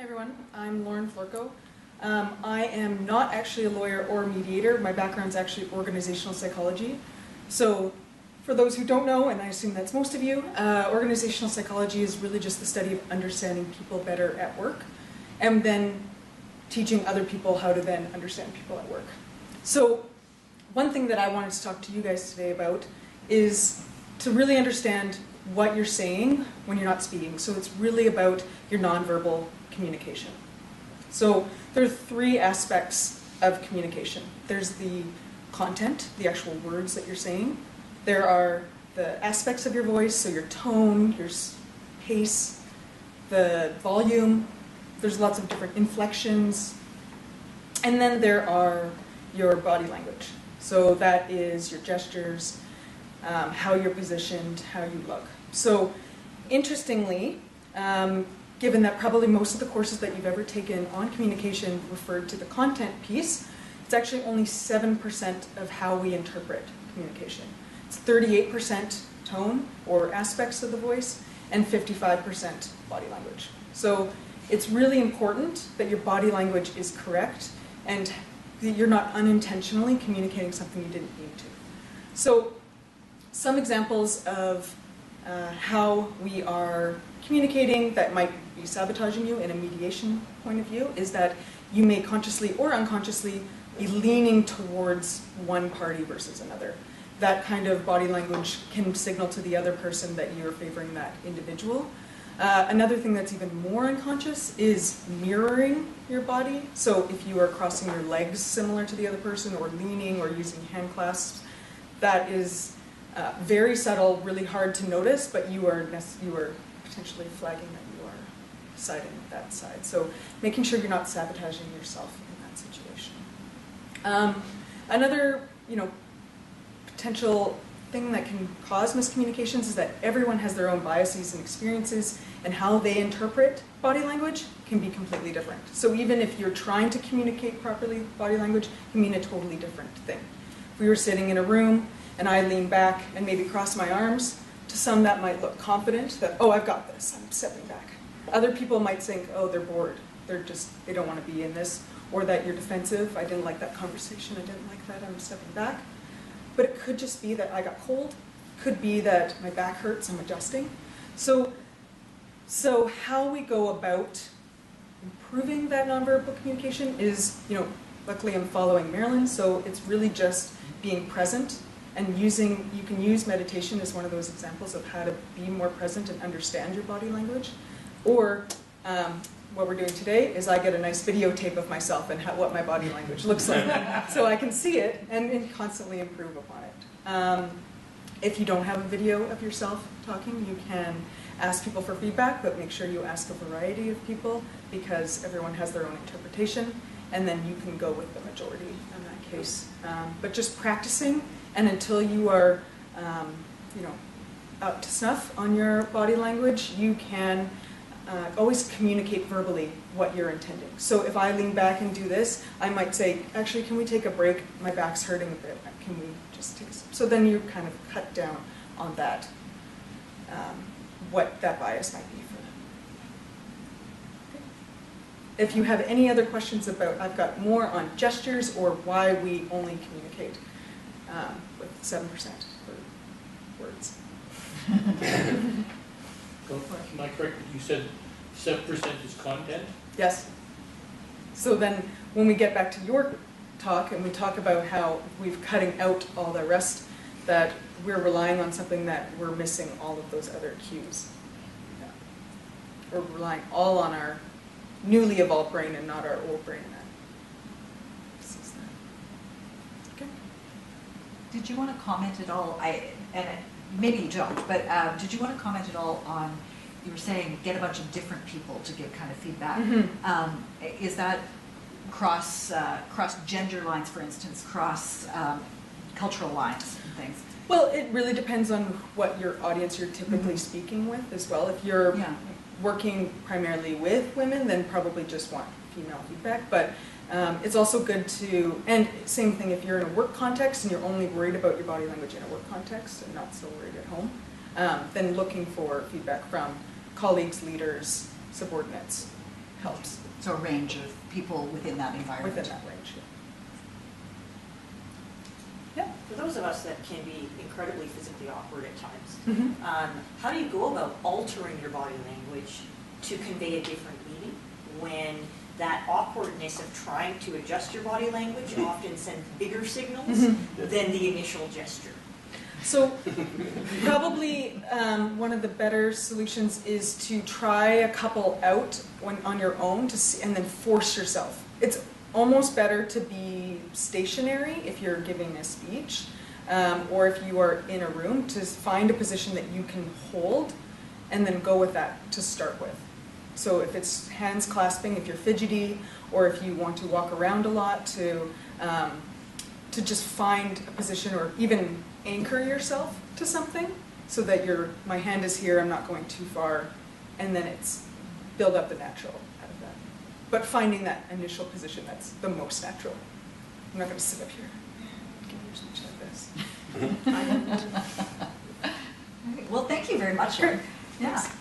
everyone, I'm Florko. I am not actually a lawyer or a mediator. My background is actually organizational psychology. So for those who don't know, and I assume that's most of you, organizational psychology is really just the study of understanding people better at work and then teaching other people how to then understand people at work. So one thing that I wanted to talk to you guys today about is to really understand what you're saying when you're not speaking. So it's really about your nonverbal communication. So there are three aspects of communication. There's the content, the actual words that you're saying. There are the aspects of your voice, so your tone, your pace, the volume. There's lots of different inflections. And then there are your body language. So that is your gestures, how you're positioned, how you look. So interestingly, given that probably most of the courses that you've ever taken on communication referred to the content piece, it's actually only 7% of how we interpret communication. It's 38% tone or aspects of the voice and 55% body language. So it's really important that your body language is correct and that you're not unintentionally communicating something you didn't mean to. So some examples of how we are communicating that might be sabotaging you in a mediation point of view is that you may consciously or unconsciously be leaning towards one party versus another. That kind of body language can signal to the other person that you're favoring that individual. Another thing that's even more unconscious is mirroring your body. So if you are crossing your legs similar to the other person or leaning or using hand clasps, that is very subtle, really hard to notice, but you are potentially flagging that you are siding with that side. So making sure you're not sabotaging yourself in that situation. Another, potential thing that can cause miscommunications is that everyone has their own biases and experiences, and how they interpret body language can be completely different. So even if you're trying to communicate properly, body language can mean a totally different thing. If we were sitting in a room and I lean back and maybe cross my arms, to some that might look confident, that, oh, I've got this, I'm stepping back. Other people might think, oh, they're bored, they don't want to be in this, or that you're defensive, I didn't like that conversation, I didn't like that, I'm stepping back. But it could just be that I got cold, could be that my back hurts, I'm adjusting. So how we go about improving that nonverbal communication is, luckily I'm following Marilyn, so it's really just being present and you can use meditation as one of those examples of how to be more present and understand your body language. Or what we're doing today is I get a nice videotape of myself and what my body language looks like. So I can see it and constantly improve upon it. If you don't have a video of yourself talking, you can ask people for feedback, but make sure you ask a variety of people because everyone has their own interpretation, and then you can go with the majority in that case. But just practicing, and until you are up to snuff on your body language, you can always communicate verbally what you're intending. So if I lean back and do this, I might say, actually, can we take a break? My back's hurting a bit. Can we just take a... So then you kind of cut down on that, what that bias might be for them. Okay. If you have any other questions about, I've got more on gestures or why we only communicate with 7% for words. Am I correct that you said 7% is content? Yes. So then when we get back to your talk and we talk about how we're cutting out all the rest, that we're relying on something that we're missing all of those other cues. Yeah. We're relying all on our newly evolved brain and not our old brain. Okay. Did you want to comment at all, maybe you don't, but did you want to comment at all on, you were saying get a bunch of different people to give kind of feedback. Mm-hmm. Is that cross gender lines, for instance, cross cultural lines and things? Well, it really depends on what your audience you're typically mm-hmm. speaking with as well. If you're working primarily with women, then probably just want female feedback. But it's also good to, and same thing if you're in a work context and you're only worried about your body language in a work context and not so worried at home, then looking for feedback from colleagues, leaders, subordinates helps So a range of people within that environment. within that range. Yeah. For those of us that can be incredibly physically awkward at times, Mhm. how do you go about altering your body language to convey a different meaning when that awkwardness of trying to adjust your body language often sends bigger signals than the initial gesture? So probably one of the better solutions is to try a couple out on your own to see, and then force yourself. It's almost better to be stationary if you're giving a speech, or if you are in a room, to find a position that you can hold and then go with that to start with. So if it's hands clasping, if you're fidgety, or if you want to walk around a lot, to just find a position, or even anchor yourself to something so that my hand is here, I'm not going too far, and then it's build up the natural out of that. But finding that initial position that's the most natural. I'm not going to sit up here and give you a speech like this. Well, thank you very much. Great. Yeah. Thanks.